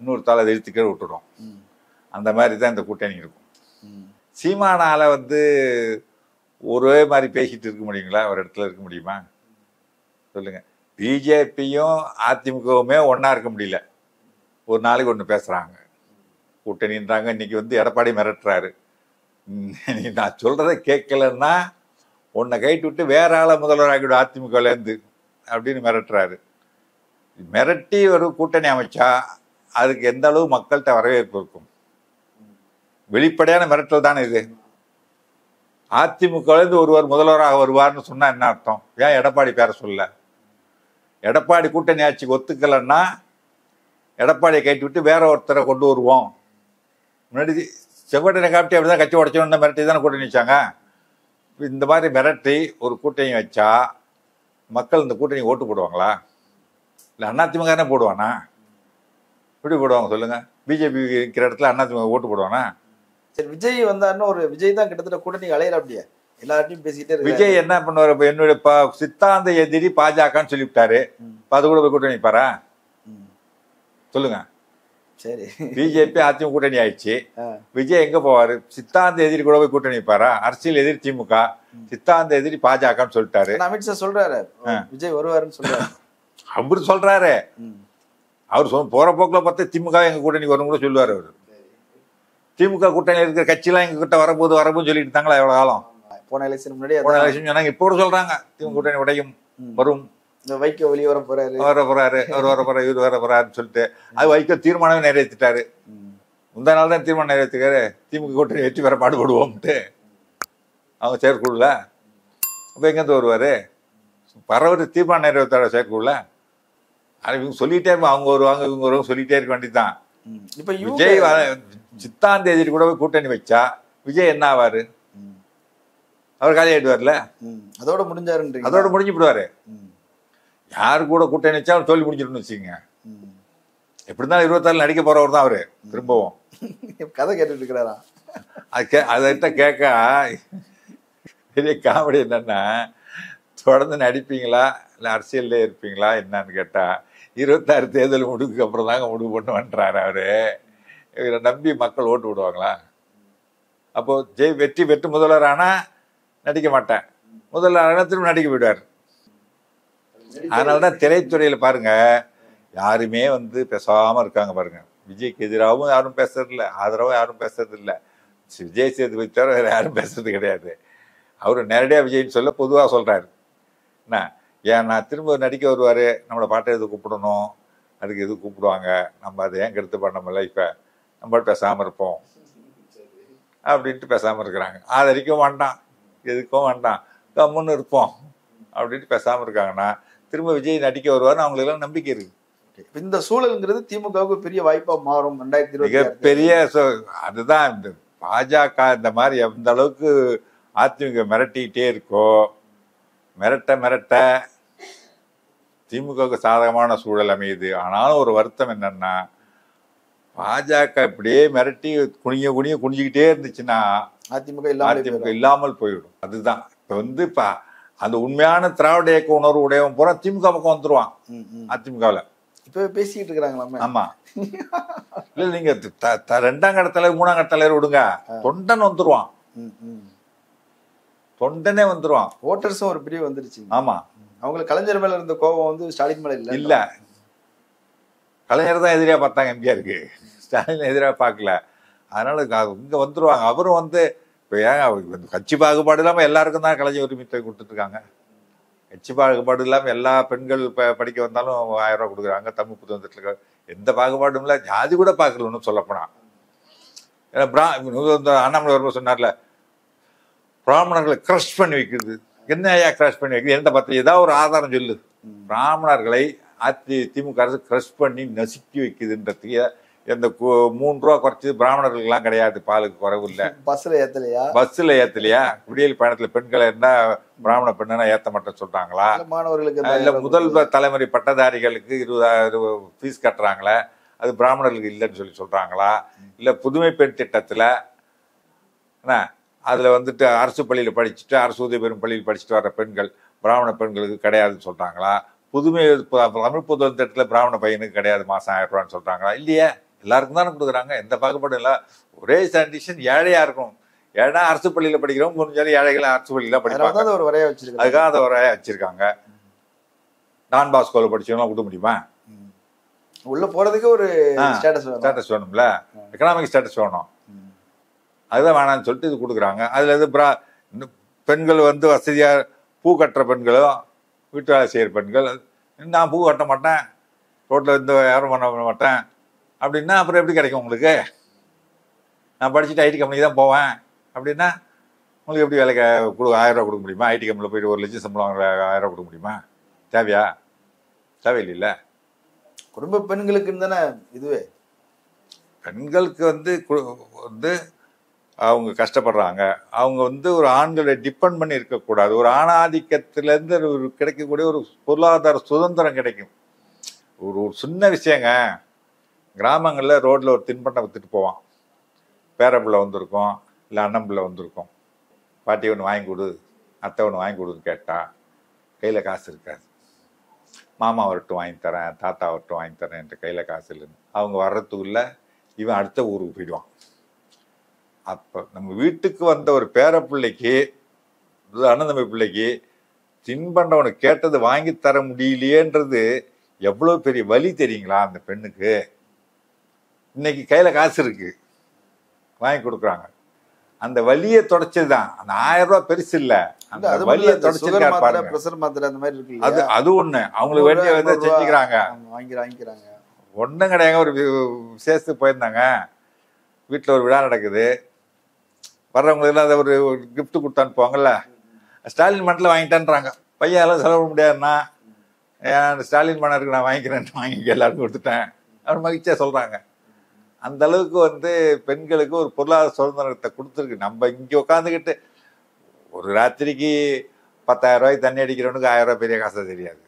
இன்னொரு தவளை எடுத்துக்கே விட்டுடும். அந்த மாதிரி தான் இந்த கூட்டணி இருக்கும். சீமானால வந்து ஒரே மாதிரி பேசிட்டு இருக்க முடியுங்களா? ஒரு இடத்துல இருக்க முடியுமா சொல்லுங்க? பிஜேபியும் அதிமுகவுமே ஒன்னா இருக்க முடியல. ஒரு நாளைக்கு ஒன்று பேசுறாங்க, கூட்டணின்றாங்க. இன்னைக்கு வந்து எடப்பாடி மிரட்டுறாரு, நீ நான் சொல்றதை கேட்கலன்னா உன்னை கைட்டு விட்டு வேற ஆளை முதல்வர் ஆகிவிடும் அதிமுகலேருந்து அப்படின்னு மிரட்டுறாரு. மிரட்டி ஒரு கூட்டணி அமைச்சா அதுக்கு எந்த அளவு மக்கள்கிட்ட வரவேற்பு இருக்கும்? வெளிப்படையான மிரட்டல் தானே இது. அதிமுகலேருந்து ஒருவர் முதல்வராக வருவார்னு சொன்னா என்ன அர்த்தம்? ஏன் எடப்பாடி பேர சொல்ல? எடப்பாடி கூட்டணி ஆட்சிக்கு ஒத்துக்கலைன்னா எடப்பாடியை கைட்டு விட்டு வேற ஒருத்தரை கொண்டு வருவோம். முன்னாடி செங்கோட்டையை காப்பிட்டு அப்படிதான் கட்சி உடச்சோன்னு மிரட்டி தானே கூட்டணி வச்சாங்க. இந்த மாதிரி மிரட்டி ஒரு கூட்டணி வச்சா மக்கள் இந்த கூட்டணி ஓட்டு போடுவாங்களா? இல்லை அதிமுக தானே போடுவானா? எப்படி போடுவாங்க சொல்லுங்க? பிஜேபி இருக்கிற இடத்துல அதிமுக ஓட்டு போடுவானா? சரி, விஜய் வந்தாருன்னு ஒரு விஜய் தான் கிட்டத்தட்ட கூட்டணி அலையிற அப்படியே எல்லார்ட்டையும் பேசிக்கிட்டே இருக்கு. விஜய் என்ன பண்ணுவார்? இப்போ என்னுடைய சித்தாந்த எதிரி பாஜகன்னு சொல்லிவிட்டாரு, அது கூட போய் கூட்டணி நிற்பாரா? சொல்லுங்க. சரி, பிஜேபி அதிமுக கூட்டணி ஆயிடுச்சு, விஜய் எங்க போவாரு? சித்தாந்த எதிரி கூட போய் கூட்டணி நிற்பாரா? அரசியல் எதிரி திமுக, சித்தாந்த எதிரி பாஜகன்னு சொல்லிட்டாரு. அமித்ஷா சொல்றாரு விஜய் வருவாருன்னு சொல்றாரு. அவரு சொல்றாரு. அவர் போற போக்குல பார்த்தா திமுக எங்க கூட்டணி வரும் கூட சொல்லுவாரு. அவரு திமுக கூட்டணி இருக்கிற கட்சியெல்லாம் எங்க கிட்ட வரப்போகுதுன்னு சொல்லிட்டு இருந்தாங்களா எவ்வளவு காலம்? போன எலெக்ஷன் முன்னாடி சொன்னாங்க, இப்ப கூட சொல்றாங்க திமுக கூட்டணி உடையும் வரும். வைகோ வெளியே வர போறாரு, அவர் வர போறாரு, இவர் வர போறாருன்னு சொல்லிட்டு அது வைகோ தீர்மானமே நிறைவேற்றிட்டாரு. முந்தா நாள் தான் தீர்மானம் நிறைவேற்றிருக்காரு, திமுக கூட்டணி வெற்றி பெற பாடுபடுவோம்ட்டு அவங்க செயற்குழுல. அப்ப எங்கேருந்து வருவாரு? பரவரு தீர்மானம் நிறைவேற்றாரு செயற்குழுல. இவங்க சொல்லிட்டே இருப்பாங்க, அவங்க வருவாங்க இவங்க வருவாங்க சொல்லிட்டே இருக்க வேண்டியதுதான். இப்ப விஜய் சித்தாந்த எதிரி கூட போய் கூட்டணி வச்சா விஜய் என்ன ஆவாரு? அவர் காலியாயிடுவார்ல, அதோட முடிஞ்சாரு, அதோட முடிஞ்சு விடுவாரு. யாரு கூட கூட்டணி வச்சா அவர் தோல்வி முடிஞ்சிருன்னு வச்சுக்கோங்க. எப்படிதான் 26 நடிக்க போறவர் தான் அவரு. திரும்பவும் கதை கேட்டுட்டு இருக்கிறாரா? அத கேட்க பெரிய காமெடி என்னன்னா, தொடர்ந்து நடிப்பீங்களா இல்ல அரசியல்ல இருப்பீங்களா என்னன்னு கேட்டா 26 தேர்தல் முடிவுக்கு அப்புறம் தாங்க முடிவு பண்ணுவேன்றாரு அவரு. இவரை நம்பி மக்கள் ஓட்டு விடுவாங்களா? அப்போ வெற்றி பெற்று முதல்வர் ஆனா நடிக்க மாட்டேன், முதல்வர் ஆனா திரும்ப நடிக்க விடுவார். அதனாலதான் திரைத்துறையில பாருங்க யாருமே வந்து பேசாம இருக்காங்க பாருங்க. விஜய்க்கு எதிராகவும் யாரும் பேசுறது இல்லை, ஆதரவும் யாரும் பேசுறது இல்லை. விஜய் சேதுபதி தவிர வேற யாரும் பேசுறது கிடையாது. அவரு நேரடியா விஜய்னு சொல்ல பொதுவாக சொல்றாரு. என்ன ஏன் நான் திரும்ப நடிக்க வருவாரு, நம்மளை பாட்டை எது கூப்பிடணும், அதுக்கு எது கூப்பிடுவாங்க, நம்ம அதை ஏன் கருத்து பண்ண முடியல, இப்ப நம்ம பேசாம இருப்போம் அப்படின்ட்டு பேசாம இருக்கிறாங்க. ஆதரிக்கவும் வேண்டாம், எதுக்கும் வேண்டாம், கம்முன்னு இருப்போம் அப்படின்ட்டு பேசாம இருக்காங்கன்னா திரும்ப விஜய் நடிக்க வருவாருன்னு அவங்களுக்கு எல்லாம் நம்பிக்கை இருக்கு. இந்த சூழல்ங்கிறது திமுகவுக்கு பெரிய வாய்ப்பா மாறும் 2020. மிகப்பெரிய அதுதான் இந்த பாஜக இந்த மாதிரி எந்த அளவுக்கு அதிமுக மிரட்டிக்கிட்டே இருக்கோ, மிரட்ட திமுகவுக்கு சாதகமான சூழல் அமையுது. ஆனாலும் ஒரு வருத்தம் என்னன்னா, பாஜக இப்படியே மிரட்டி குனிஞ்சுக்கிட்டே இருந்துச்சுன்னா அதிமுக இல்லாமல் போயிடும். அதுதான் இப்ப வந்து அந்த உண்மையான திராவிட இயக்க உணர்வு உடையவன் பூரா திமுக பக்கம் வந்துருவான். அதிமுகவில் இப்ப பேசிக்கிட்டு இருக்கிறாங்களாமே. ஆமா, இல்ல நீங்க 2ஆம் கட்ட தலைவர் 3ஆம் கட்ட தலைவர் விடுங்க, தொண்டன் வந்துருவான், தொண்டனே வந்துருவான். ஓட்டர்ஸும் ஒரு பிரிவு வந்துருச்சு. ஆமா, அவங்களுக்கு கலைஞர் மேல இருந்த கோபம் வந்து ஸ்டாலின் மேல இல்ல. கலைஞர் தான் எதிரியா பார்த்தாங்க எம்ஜிஆருக்கு, ஸ்டாலின் எதிராக பார்க்கல. அதனால இங்க வந்துருவாங்க. அவரும் வந்து இப்ப ஏன் கட்சி பாகுபாடு இல்லாம எல்லாருக்கும் தான் கலைஞர் உரிமை கொடுத்துட்டு இருக்காங்க. கட்சி பாகுபாடு இல்லாம எல்லா பெண்கள் படிக்க வந்தாலும் 1000 ரூபாய் கொடுக்குறாங்க. தமிழ் புத்தகத்துல எந்த பாகுபாடும் இல்லை, ஜாதி கூட பார்க்கல ஒன்றும் சொல்லப்போனா. அண்ணாமலை வரும்போது சொன்னார்ல, பிராமணர்களை கிரஷ் பண்ணி வைக்கிறது. என்ன ஐயா கிரஷ் பண்ணி வைக்கிறது? எந்த பத்திரம் ஏதாவது ஒரு ஆதாரம் சொல்லு. பிராமணர்களை திமுக அரசு கிரஷ் பண்ணி நசுக்கி வைக்குதுன்றதுக்கு இந்த 3 ரூபா குறைச்சது பிராமணர்களுக்கெல்லாம் கிடையாது, பாலுக்கு குறைவு இல்லை. பஸ்ல ஏத்தலையா? விடியல் பயணத்துல பெண்களை என்ன பிராமண பெண்ணா ஏத்த மாட்டேன்னு சொல்றாங்களா? இல்ல முதல் தலைமுறை பட்டதாரிகளுக்கு 20,000 ஃபீஸ் கட்டுறாங்களே, அது பிராமணர்களுக்கு இல்லைன்னு சொல்றாங்களா? இல்ல புதுமை பெண் திட்டத்துல என்ன அதுல வந்துட்டு அரசு பள்ளியில படிச்சுட்டு அரசு உதவி பெறும் பள்ளியில் படிச்சுட்டு வர்ற பெண்கள் பிராமண பெண்களுக்கு கிடையாதுன்னு சொல்றாங்களா? புதுமை தமிழ் புதுமை திட்டத்துல பிராமண பையனுக்கு கிடையாது மாசம் 1000 ரூபான்னு சொல்றாங்களா? இல்லையே, எல்லாருக்கும் தானே கொடுக்குறாங்க, எந்த பாகுபாடும் இல்லை. ஒரே கண்டிஷன் ஏழையா இருக்கும். ஏன்னா அரசு பள்ளியில படிக்கிறோம், முடிஞ்சாலும் ஏழைகளை அரசு பள்ளியில படிப்பாங்க, அதுக்காக அதை வரையா வச்சிருக்காங்க. டான் பாஸ்கோவில் படிச்சவங்களாம் கொடுக்க முடியுமா? உள்ள போறதுக்கு ஒரு ஸ்டேட்டஸ் வேணும்ல, எக்கனாமிக் ஸ்டேட்டஸ் வேணும். அதுதான் வேணாம்னு சொல்லிட்டு இது கொடுக்குறாங்க. அதில் இது பெண்கள் வந்து வசதியாக பூ கட்டுற பெண்களோ வீட்டு வேலை செய்கிற பெண்கள், நான் பூ கட்ட மாட்டேன், ரோட்டில் இருந்து யாரும் பண்ண மாட்டேன் அப்படின்னா அப்புறம் எப்படி கிடைக்கும் உங்களுக்கு? நான் படிச்சுட்டு ஐடி கம்பெனிக்கு தான் போவேன் அப்படின்னா உங்களுக்கு எப்படி வேலைக்கு 1000 ரூபா கொடுக்க முடியுமா? ஐடி கம்பெனியில் போயிட்டு 1 லட்சம் சம்பளம் 1000 ரூபா கொடுக்க முடியுமா? தேவையா? தேவையில்லை. குடும்ப பெண்களுக்குன்னு தானே இதுவே. பெண்களுக்கு வந்து அவங்க கஷ்டப்படுறாங்க. அவங்க வந்து ஒரு ஆண்களை டிபெண்ட் பண்ணி இருக்கக்கூடாது. ஒரு ஆணாதிக்கத்திலேருந்து ஒரு கிடைக்கக்கூடிய ஒரு பொருளாதார சுதந்திரம் கிடைக்கும். ஒரு சின்ன விஷயங்க, கிராமங்களில் ரோட்டில் ஒரு தின்பண்டம் விற்றுட்டு போவான். பேரப்பிள்ளை வந்திருக்கும், இல்லை அண்ணன் பிள்ளை வந்திருக்கும். பாட்டி ஒன்று வாங்கி கொடு, அத்தை ஒன்று வாங்கி கொடுன்னு கேட்டால் கையில் காசு இருக்காது. மாமா வரட்டும் வாங்கி தரேன், தாத்தா வரட்டும் வாங்கி தரேன், என்ற கையில் காசு இல்லைன்னு அவங்க வர்றதுக்குள்ள இவன் அடுத்த ஊருக்கு போயிடுவான். அப்போ நம்ம வீட்டுக்கு வந்த ஒரு பேரப்பிள்ளைக்கு, அண்ணன் தம்பி பிள்ளைக்கு தின்பண்டவனை கேட்டது வாங்கி தர முடியலையேன்றது எவ்வளோ பெரிய வலி தெரியுங்களா அந்த பெண்ணுக்கு? இன்னைக்கு கையில் காசு இருக்கு, வாங்கி கொடுக்குறாங்க. அந்த வலியை தொடச்சதுதான். அந்த 1000 ரூபாய் பெருசு இல்ல, அந்த வலியை தொடச்சிருக்காரு பாருங்க. பிரஷர் மாத்திரை அந்த மாதிரி இருக்கு. அது ஒண்ணு அவங்களுக்கு வேண்டிய வந்து செஞ்சுக்கிறாங்க. வாங்கிக்கிறாங்க. ஒன்றும் கிடையாது. ஒரு விசேஷத்துக்கு போயிருந்தாங்க, வீட்டில் ஒரு விழா நடக்குது. வர்றவங்களுக்கு அதை ஒரு கிஃப்ட் கொடுத்து அனுப்புவாங்கல்ல, ஸ்டாலின் மண்டல வாங்கிட்டேன்றாங்க. பையன் எல்லாம் செலவு முடியாதுன்னா ஸ்டாலின் மன்ன இருக்கு, நான் வாங்கிக்கிறேன், வாங்கி எல்லாருக்கும் கொடுத்துட்டேன் அவர் மகிழ்ச்சியா சொல்றாங்க. அந்த அளவுக்கு வந்து பெண்களுக்கு ஒரு பொருளாதார சுதந்திரத்தை கொடுத்துருக்கு. நம்ம இங்கே உட்காந்துக்கிட்டு ஒரு ராத்திரிக்கு 10,000 ரூபாய்க்கு தண்ணி அடிக்கிறவனுக்கு 1000 ரூபாய் பெரிய காசாக தெரியாது.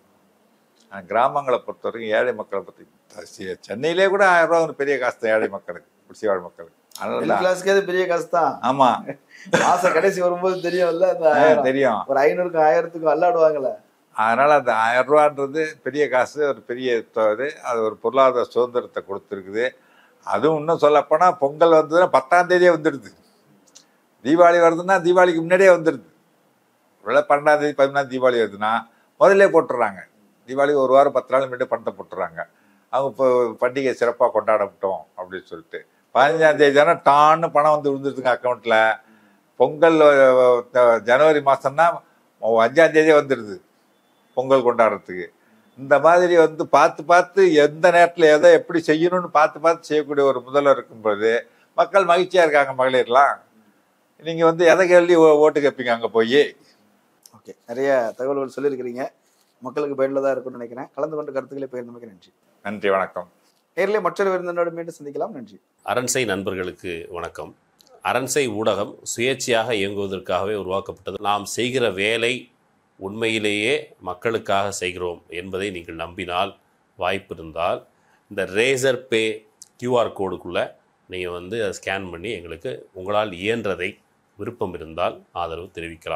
ஆனால் கிராமங்களை பொறுத்த வரைக்கும், ஏழை மக்களை பொறுத்த, சென்னையிலே கூட 1000 ரூபா ஒரு பெரிய காசு தான் ஏழை மக்களுக்கு, குடிசை வாழ் மக்களுக்கு. அதனால பெரிய காசு தான். ஆமா, மாசம் கடைசி வரும்போது தெரியும்ல, தெரியும். ஒரு 500க்கும் 1000க்கும் அல்லாடுவாங்கல்ல. அதனால அந்த 1000 ரூபான்றது பெரிய காசு, ஒரு பெரிய இது. அது ஒரு பொருளாதார சுதந்திரத்தை கொடுத்துருக்குது. அதுவும் இன்னும் சொல்லப்போனா பொங்கல் வந்ததுன்னா 10ஆம் தேதியே வந்துடுது. தீபாவளி வருதுன்னா தீபாவளிக்கு முன்னாடியே வந்துடுது. ஒருவேளை 12ஆம் தேதி 11ஆம் தீபாவளி வருதுன்னா முதல்ல போட்டுடுறாங்க. தீபாவளிக்கு ஒரு வாரம் 10 நாள் முன்னாடி பணத்தை போட்டுடுறாங்க. அவங்க இப்போ பண்டிகை சிறப்பாக கொண்டாடப்பட்டோம் அப்படின்னு சொல்லிட்டு 15ஆம் தேதி தானே டான்னு பணம் வந்து விழுந்துருதுங்க அக்கௌண்ட்டில். பொங்கல் ஜனவரி மாதம்னா 5ஆம் தேதியே வந்துடுது பொங்கல் கொண்டாடுறதுக்கு. இந்த மாதிரி வந்து பார்த்து எந்த நேரத்தில் எதை எப்படி செய்யணும்னு பார்த்து செய்யக்கூடிய ஒரு முதல்வர் இருக்கும்போது மக்கள் மகிழ்ச்சியாக இருக்காங்க. மகளிர்லாம் நீங்கள் வந்து எதை கேள்வி ஓட்டு கேட்பீங்க அங்கே போய்? ஓகே, நிறைய தகவல்கள் சொல்லியிருக்கிறீங்க, மக்களுக்கு பயனுள்ளதாக இருக்கும்னு நினைக்கிறேன். கலந்து கொண்டு கருத்துக்களை பகிர்ந்தமைக்கு நன்றி. நன்றி, வணக்கம். நேரிலே மற்றொரு விருந்தினோடு மீண்டும் சந்திக்கலாம். நன்றி. அரண்சை நண்பர்களுக்கு வணக்கம். அரண்சை ஊடகம் சுயேட்சையாக இயங்குவதற்காகவே உருவாக்கப்பட்டது. நாம் செய்கிற வேலை உண்மையிலேயே மக்களுக்காக செய்கிறோம் என்பதை நீங்கள் நம்பினால், வாய்ப்பு இருந்தால் இந்த ரேசர் பே QR கோடுக்குள்ளே நீங்கள் வந்து அதை ஸ்கேன் பண்ணி எங்களுக்கு உங்களால் இயன்றதை, விருப்பம் இருந்தால் ஆதரவு தெரிவிக்கலாம்.